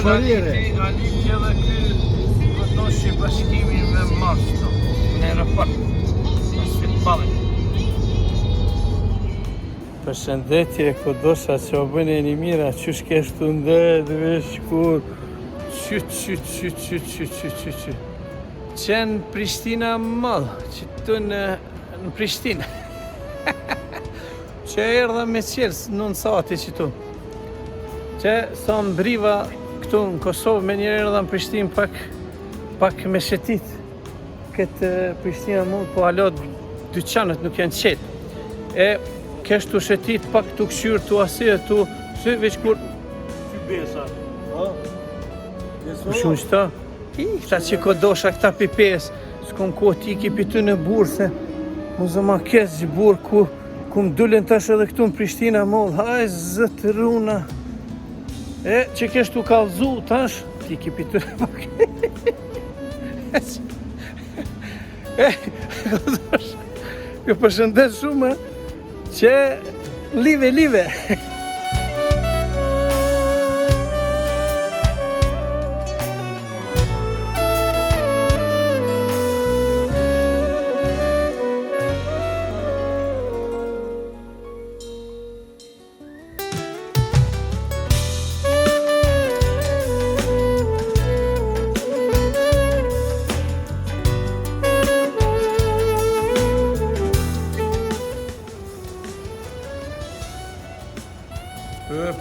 Alitje dhe ky këtoshi bashkimi me Marsto në aeroport. Përshëndetje, kodosha që o bëjnë e një mira, qysh kesh të ndërë, vesh kur, qyt. Qenë Prishtina madhë, që të në Prishtinë. Që erdha me qërës, 9 sati që tu. Që sa mbriva këtu në Kosovë, me njërë erdha në Prishtinë pak me shetit. Këtë Prishtina mund, po alot dyqanët nuk janë qetë. E kesh të shetit pak të këshyrë të asirë të veç kur... Që besa? Për shumë qëta? Këta që kodosha këta pipes, s'kon kohë ti ki për ty në burë, se mu zëma kesë që burë ku m'dullen tash edhe këtu në Prishtina mollë, haj zëtë runa. E që kesh të kalzu tash, ti ki për ty në pak. E, kodosha, ju përshëndet shumë, që live.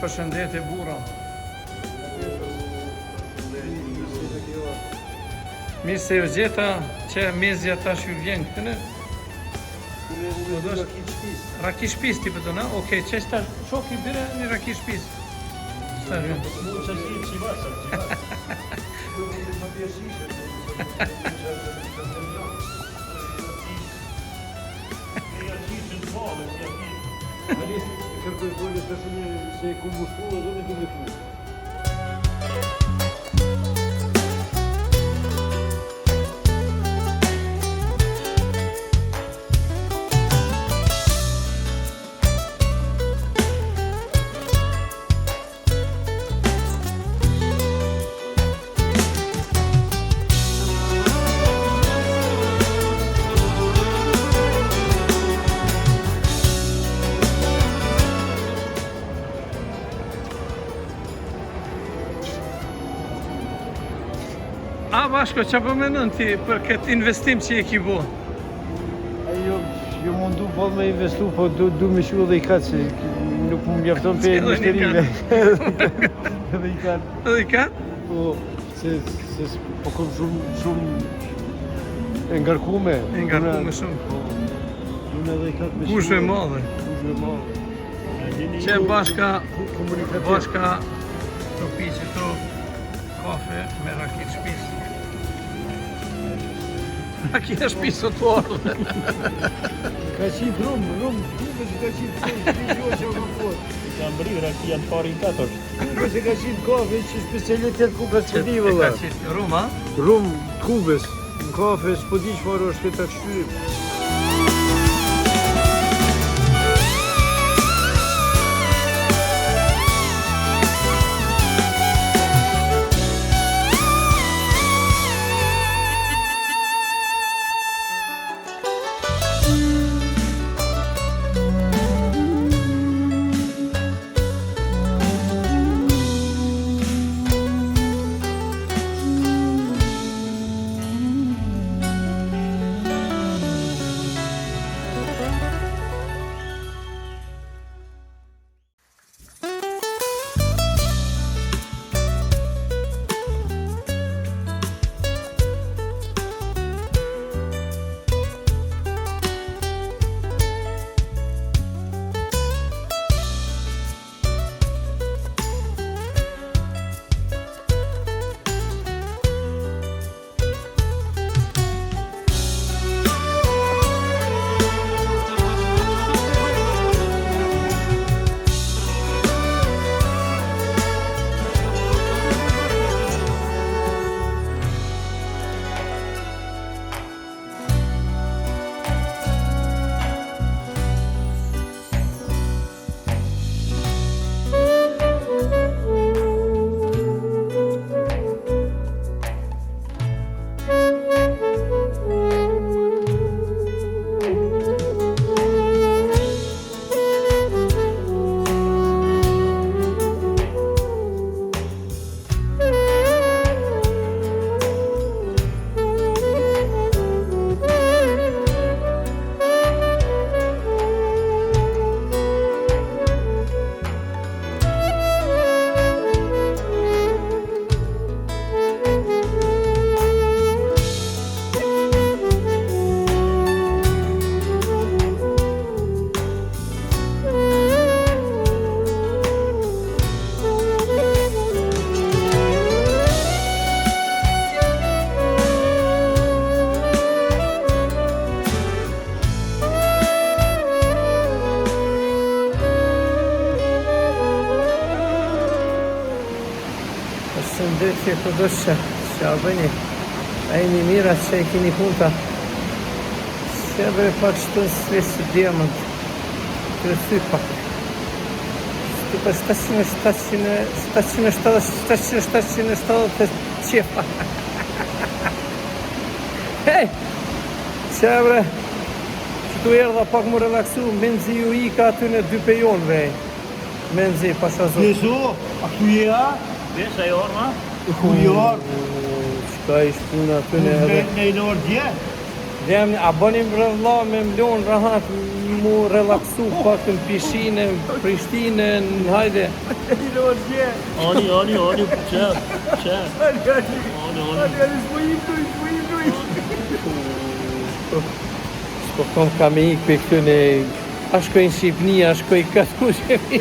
Përshëndetje burra. Mirë se u gjeta që mezja tash ju vjen këtëne. Raki shpis ti pëtona? Okej, që është tash shoki bire një raki shpis. Qëta vjen? Kërkoj bolje të shumë se ku më shkullë dhe në këmë këmë. A, Bashko, që përmenën ti për këtë investim që e ki bo? Jo mundu po me investu, po du me shu edhe i katë, se nuk më mjafton për e mishterime. Edhe i katë. Edhe i katë? Po, se po kom shumë e ngarkume. E ngarkume shumë. Po, unë edhe i katë me shu. Kushve madhe. Që bashka të pi që të kafe me rakit shpisë. Rakit e shpisë të orë. Ka qitë rumë, kume që ka qitë kume, Ka mbri, raki janë parin 4. Kume që ka qitë kafe, që specialitet kume së pëdi, vëlla. Ka qitë rumë, a? Rumë kubes, në kafe, së pëdi që marrë është këta kështyrim. Përshëndetje kudo që a bëni. A jeni mira që e keni punta. Se bre pak shtu në svesë diamant. Kërëthy pak. Shtu për 770 qefa. Hej! Që bre, që tu erdha pak mu relaksu, menzi ju i ka aty në 2 pejon, vej. Menzi, pasha zot. Jesu, a këtu je a? Vesh ajo orma? Ku je orë? Qka ish puna aty në edhe. Në i orë dje? Dem, a bënim vëlla me mlon rahat, mu relaksu pak në pishinë, Prishtinën, hajde. Në i orë dje? Ani, qep. Ani, shpojim tuj. Shko kom ka me ikë për këtëne, a shkoj në Shqipni, a shkoj këtë ku shemi.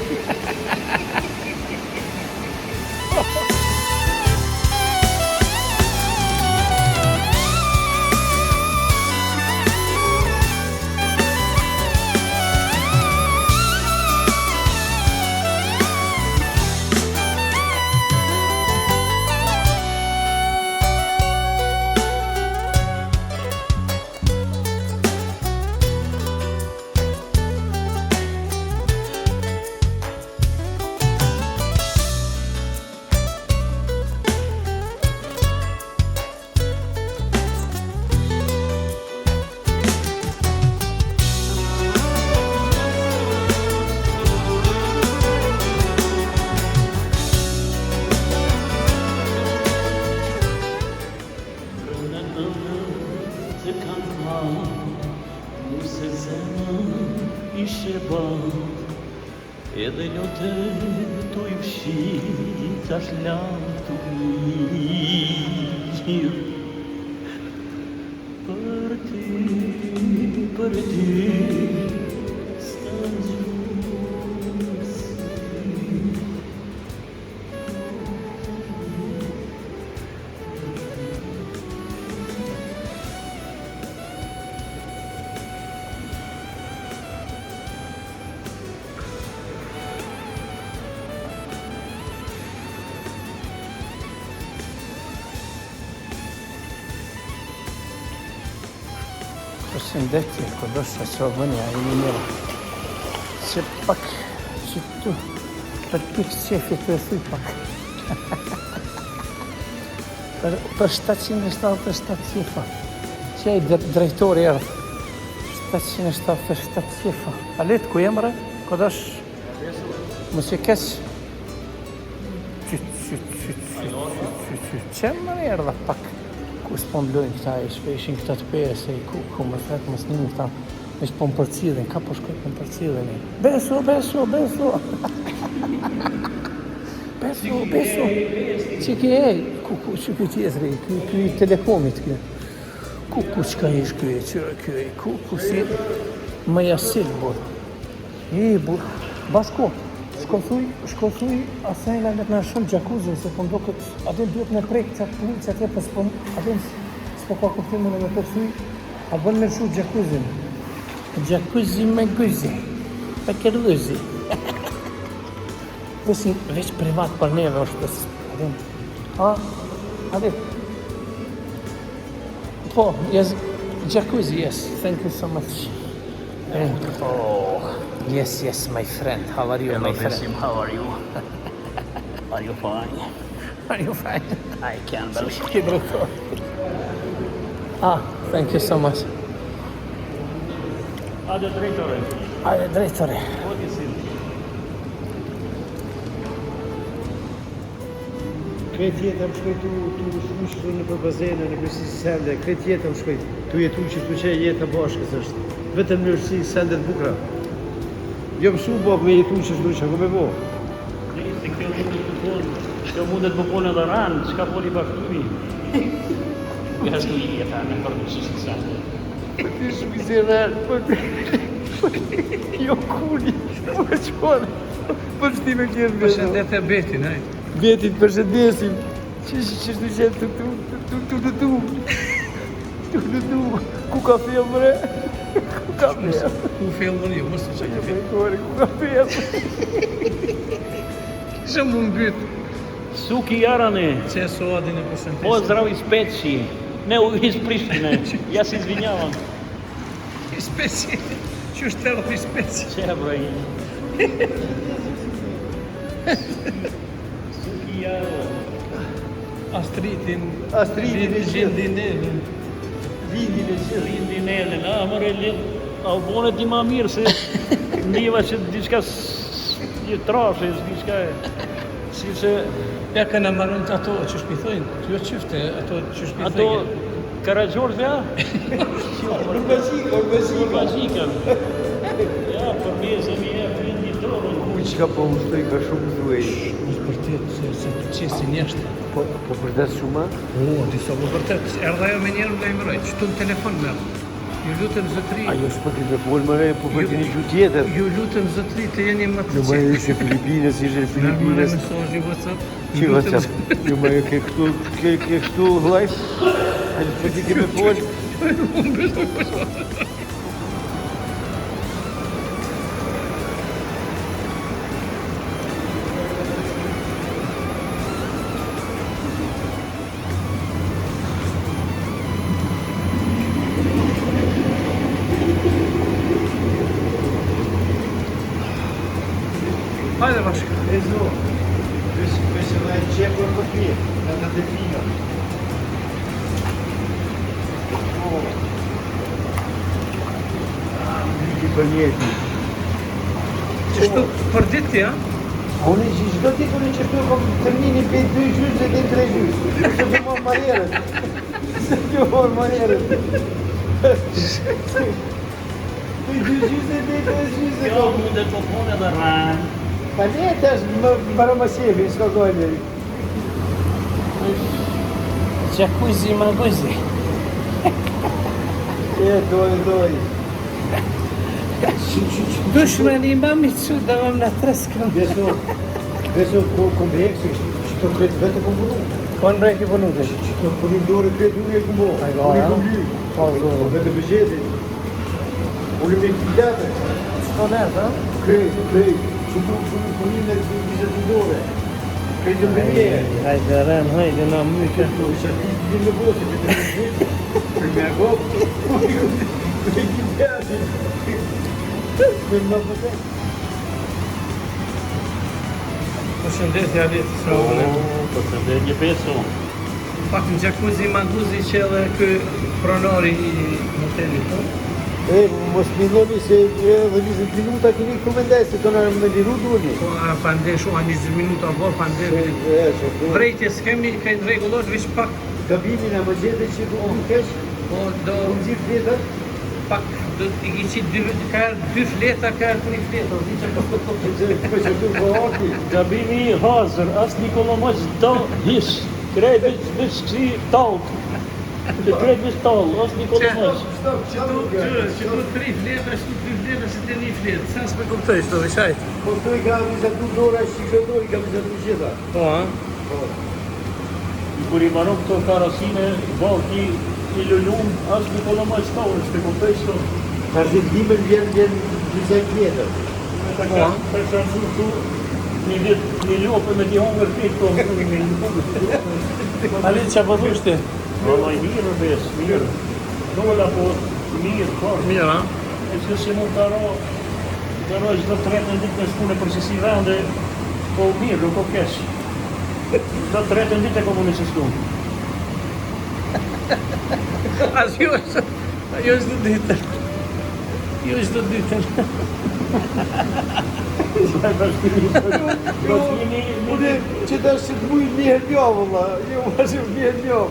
Ishe ba, edhe ljote të i fshit, tash lam të mirë. Për ti, s'ka gjusë. Përshëndetje, kodosha që o bëni, a jeni mira. Që pak, që tu, për pikë qefi të e thuj pak. Për 777 qefa. Që e drejtori erdhë. 777 qefa. Alet, ku jem, bre? Kodosh? Mos e kesh? Që më erdha pak. Ku s'po mblojnë këta, ishin këta të pese, ku më thëtë më snimë këta, ishtë po më përcidhin, ka po shkoj po më përcidhin. Beso! Beso! Që ki e, që ki tjetëri, ki telekomit kë. Ku qka ish kë, ku si, më jasil, bur. Bur, bashko, shko thuj, asajna në të në shumë gjakuzin, se po ndo këtë, adem duhet me prejkë qatë punë, që atje për adem s'po ka kuptimin e me të thuj, a bën me shu gjakuzin. Gjakuzi me guzi, me kërduzi. Pësi veç privat për neve është pësë, adem. Adem. Po, jacuzzi, yes, thank you so much. Yes, my friend. How are you, my friend? How are you? Are you fine? Are you fine? I can believe. Thank you so much. Ade drejtore. Drejtore. Kretë jetë më shkoj tu shkoj në për bazene, në përsi sende, kretë jetë më shkoj, tu jetu që tu që jetë të bashkës është, vetëm në si sendet bukra. Jo më shumë bok me jetu që shkoj që, ku me bo? Kjo mundet më pone dhe ranë, qka poli bashkëmi? Nga shtu i jetë anë, në përdu që shtë sende. Ti shmizerar, jo kuni, për qëpone, për shtime kjerë me. Përshëndetje Betin, hej. Betit përshëndesim, që shtu qenë tu, ku ka fjell mëre? Ku ka fjell? Ku fjellën jo, mos të që Ku ka fjell? Kisha më mbyt. Suki Jarani, Që so adin e përshëndesim. pozdrav iz Peći. Ne iz Prištine, ja se izvinjavam. Iz Peći. Që është tërë iz Peći. Če broj? Suki Jaro. Astritin Astritin e gjithë. Lindinelin. Lindin e gjithë. Lindinelin, more a bone ti ma mirë se ndiva që diçka një trashe, diçka si që Ja kanë marrën ato që shpithojnë, jo çifte, ato që ato shpithojnë. Karagjorëve, Bazika. Ja, për mjezë mi e prindi dorën. Që ka po ushtoj ka shumë duej. Është vërtet se të qesi njështë. Po përdes shumë? Disa po vërtet. Erdha jo me njerë më lajmëroj, qëtu në telefon me erdhë. Ju lutëm zotri. Ajo s'po ti me folë më re, po për të një gjuhë tjetër. Ju lutëm zotri të jeni më të Jo më ishe Filipines, ishe Filipines. Mesazhi WhatsApp. Që WhatsApp? Jo më ke këtu live? Hajde po ti ke me folë? Hajde bashkë. E zo, vështë në e qepër më të mirë, në të defina. Liki për njeti. Qështu për ditë ja? Unë që çdo ditë unë që këtu kom termini për 2 gjysë dhe 3 gjysë. Se të morë marjerët. Se të morë marjerët. 2 gjysë dhe 3 gjysë. Jo, mundet po pone dhe ranë. Pa ne tash më baro më shefi, s'ka gojnë. Jacuzzi maguzzi. E, doj. Dushmani mami që da vam na treskëm. Beso komplekse, që të kretë vetë kom punu. Kon reki punu të? Që të punim dore kretë unë e kom bo. Unë e kom ly. Po vetë bëgjetit. Unë me këpillate. Shko nërë, Kretë. Që punim e të vizet në dore. Kretë në bënje. Hajde ren, hajde na myke. Që ati të në bosi, me të bëgjetit. Për me agop. Me këpillate. Me më përte. Përshëndetje Alit, sëllë. Përshëndetje Peso. Pak në jacuzzi maguzzi që edhe kë pronori I hotelit të. E, mos mindoni se edhe 20 minuta keni komendaj se të në me liru durni. Po, pa ndesh, 20 minuta bo, pa ndesh. Vrejtje s'kemi, kajnë regullosh, vish pak, Gabimin e më gjete që du në kesh, po do, unë gjithë fletët, pak, do t'i qitë ka 2 fleta, ka 3 fleta, di që që që du po haki. Gabimi I hazër, as Nikolomoq do hish. Krejt veç kësi talk. Krejt veç talk, as Nikolomoq. që du 3 fleta, që du 2 fleta, që t'e 1 fletë, sa s'me kuptoj shto, vishaj. Po të i ka vizatu dora, shikëdori ka vizatu gjitha. Po, ha? Kur I maron këto karasine, baki I lullum, as Nikolomoq taurë, shte kuptoj shto. Ka zhjimën vjen 20 vjetër. Ta kanë këtu një lopë me t'i hongër pitë, po Alit që po thushti? Mama I mirë bes, mirë. Dola po mirë, fort. Mirë, ha? E që si mund karo çdo 3 ditë në shkune për si vende, po mirë, nuk po kesh. Çdo 3 ditë e komu në që shkune. As jo është ditën. Jo është ditën. Unë që të është të mujë një herë një, vëlla. Jo, më është një herë një.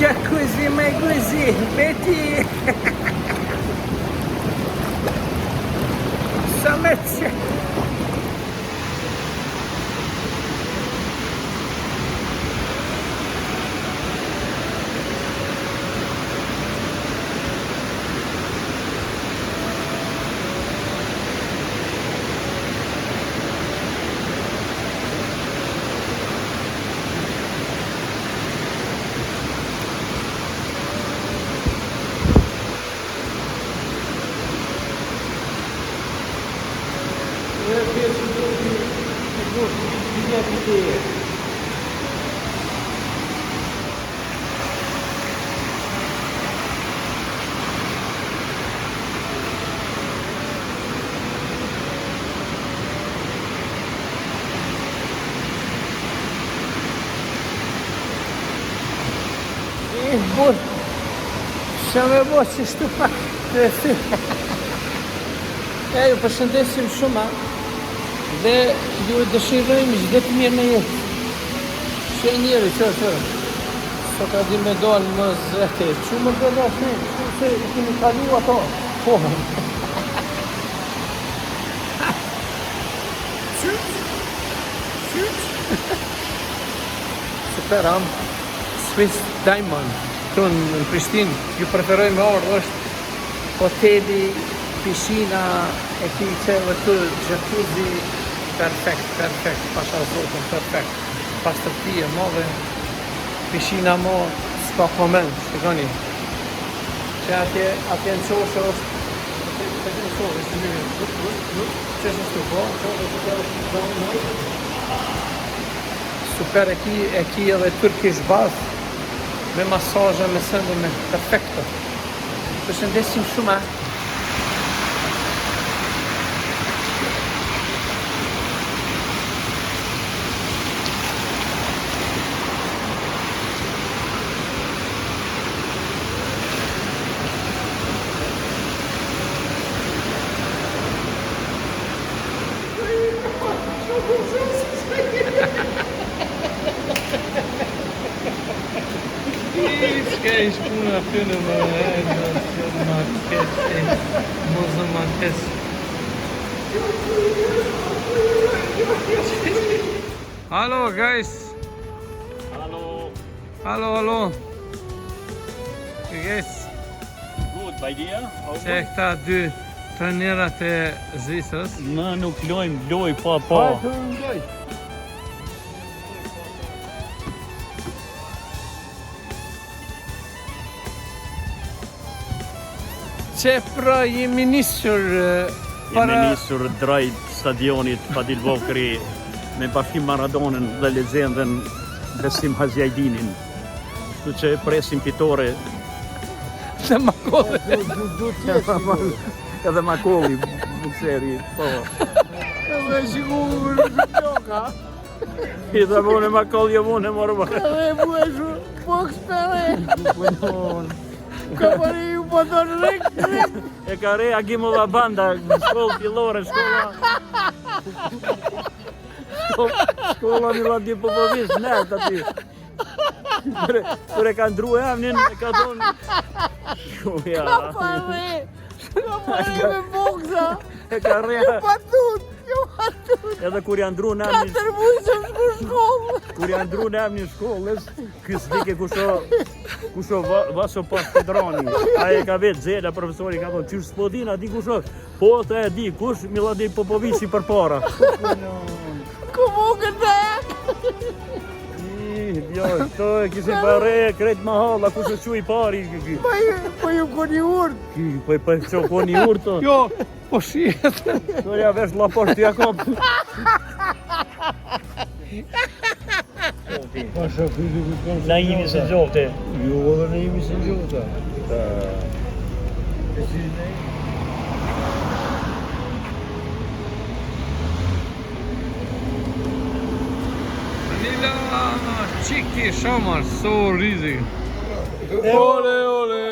Jacuzzi maguzzi, Betty. Sametcie. Bun. Shë me bo që shtu pak të sy. Ju përshëndesim shumë dhe ju dëshirojmë çdo të mirë në jetë. Që njeri, që. Sot ka di me dalë më zëte. Që më dhe da shumë, se kemi kalu ato. Po. Super am. Swiss Diamond, këtu në Prishtinë, ju preferoj me orë, është hoteli, piscina, e ki qeve të jacuzzi, perfekt, pasha zotën, perfekt. Pastërti e modhe, piscina mo, s'ka komend, shikoni. Që atje në qoshë është, që është po, super e ki edhe Turkish bath, me masazhe, me sëndë, me perfekto. Përshëndesim shumë, Skejsh puna fynë më marques. Hallo guys. Hallo. Guys. Good, by dir? Se këta dy trajnerat e Zvicrës. Në nuk loj pa. Që pra jemi nisur Jemi nisur drejt stadionit Fadil Bokri me Bashkim Maradonën dhe lezendën Besim Haziajdinin. Kështu që presim fitore. Dhe Makolli. Edhe Makolli, bukseri, po. Edhe shikur loka. I dhe vone Makolli e vone morë. Edhe bueshu boks për ka pari ju po të rek. E ka re Agimova banda, shkollë fillore, shkolla Miladi Popovic, net aty. Kër e ka ndru e amnin, e ka thonë... Ka pari me boksa. E ka re... Ju patut. Edhe kur janë ndru në amnin... 4 mujë shku shkollë. Kur janë ndru në amnin shkollës, kësë dike kusho vaso pas Pedrani. A e ka vetë zela, profesori ka thonë, qysh s'podina, di kusho, po të e di, kush Miladi Popovici për para. Ku mu këtë? Jo, këto e kishim pare, krejt mahalla, kusho që i pari. Po ju koni urt. Po që koni urt, to. Jo, po shiet. Doja vesh la poshtë t'ja kop. Na jemi se gjofte. Jo, dhe ne jemi se gjofta. Lila Çiki Şamar, so rizi. Ole ole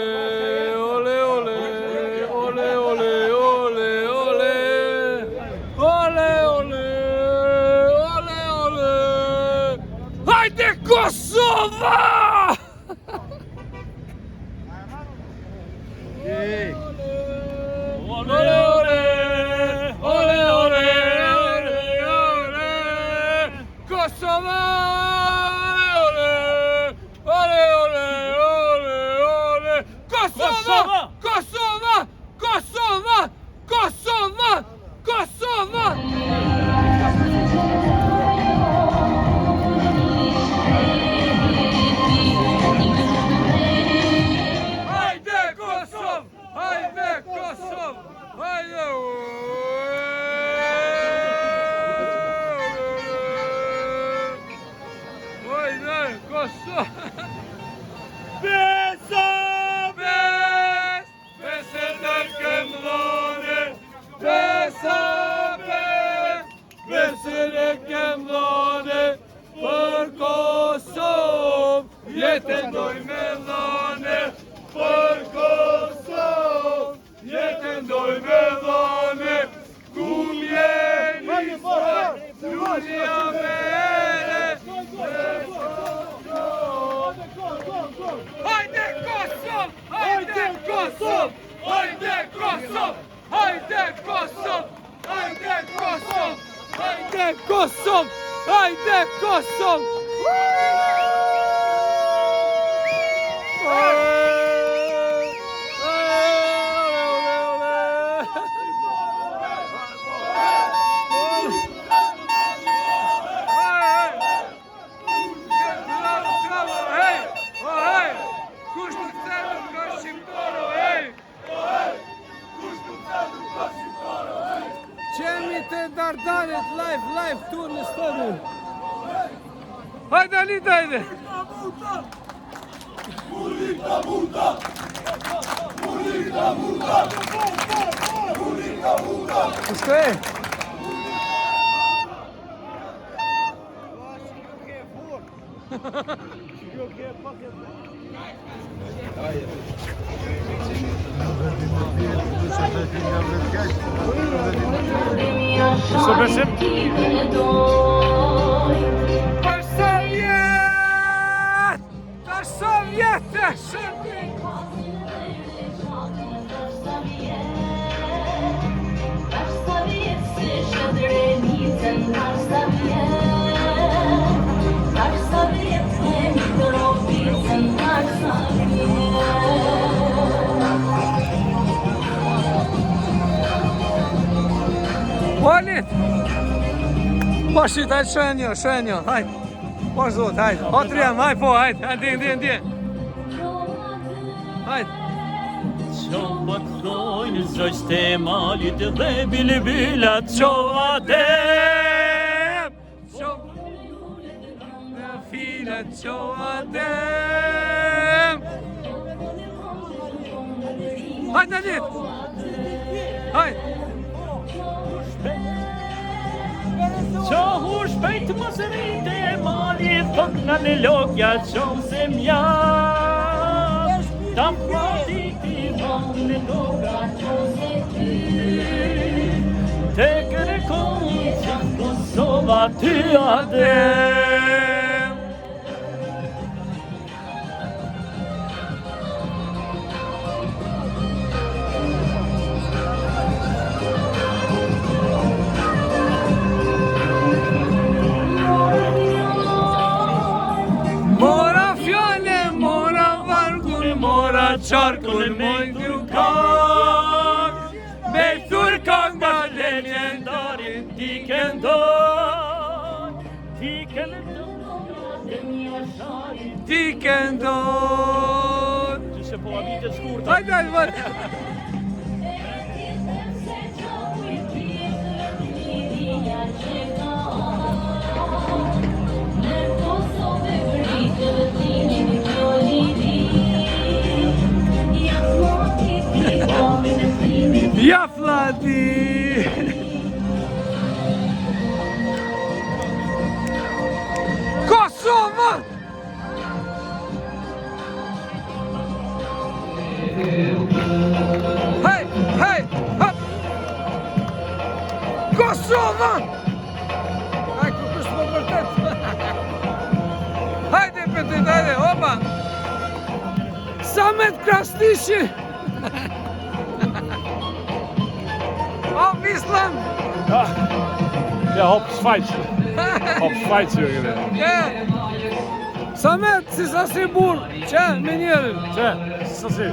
ole ole ole ole ole ole ole ole ole ole. Haydi Kosova! Hey. Ole ole ole ole ole Kosova! Ole ole ole ole ole Kosova! Kosova! Kosova! Kosova! Kosova! Haydi Kosov! Haydi Kosov! Haydi! Kosovë! Besa, Besë të këmdhone! Besa, besë në këmdhone! Për Kosovë, jetën doj me dhone! Për Kosovë, jetën doj me dhone! Ku jeni sot, Lulia mere! Hajde Kosovë! Hajde Kosovë! Hajde Kosovë! Hajde Kosovë! Hajde Kosovë! Hajde Kosovë! Hajde Kosovë! Qemi të Dardanit live këtu në stadion. Hajde Alita, hajde! Shko e? Së besim? Për Sovjet! Për Sovjet! Polit! Po shit, hajtë shojnë një, hajtë. Po zot, hajtë. O të rjem, hajtë po, hajtë. Ndje. Hajtë. Qopat thojnë zrojsh të malit dhe bilibilat qoatem. Filet qoatem. Hajtë në ditë. Hajtë. Qohu shpejt mos rrite e malit, thot në në lokja qohë se mjaf. Tam plati ti valë në loka qohë se ty. Te kërkon që Kosova ty adem. Qarkun moj Turkon, me Turkon nga legendarin ti këndon, ti këndon. Që se po avit e shkurta. Hajde, hajde. Ja flati! Kosova! Hej, hop! Kosova! Aj, ku është më vërtet? Hajde, petit, hajde, opa! Samet Krastishi! Op Islam! Ja, hop Schweiz. Hop Schweiz, jürgen. Samet, si sa si burë, që, me njerën. Që, si si.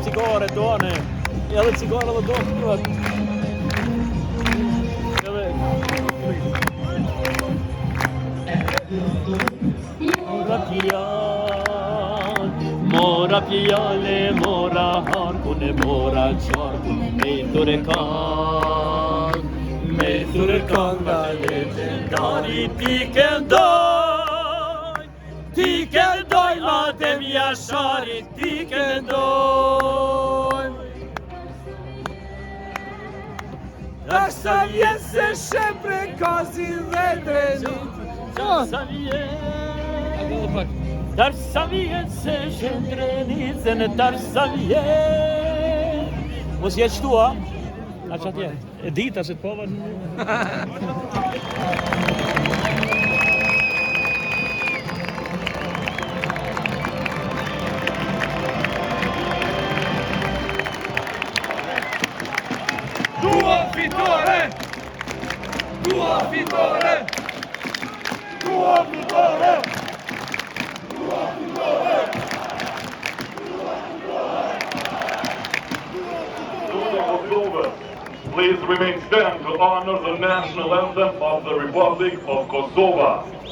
cigare toane, edhe cigare dhe do të Mora pjale, mora harkune, mora qarkune, me ture kan nga legendari ti këndoj, Adem Jashari, ti këndoj. Darsa vjen se shepre kazi dhe dreni. Darsa vjen se shëndrenicën, darsa vjen. Mos jetë shtu, a? A që atje? E dita se të pova në... Dua fitore! Dua fitore! Dua fitore! Please remain stand to honor the national anthem of the Republic of Kosovo.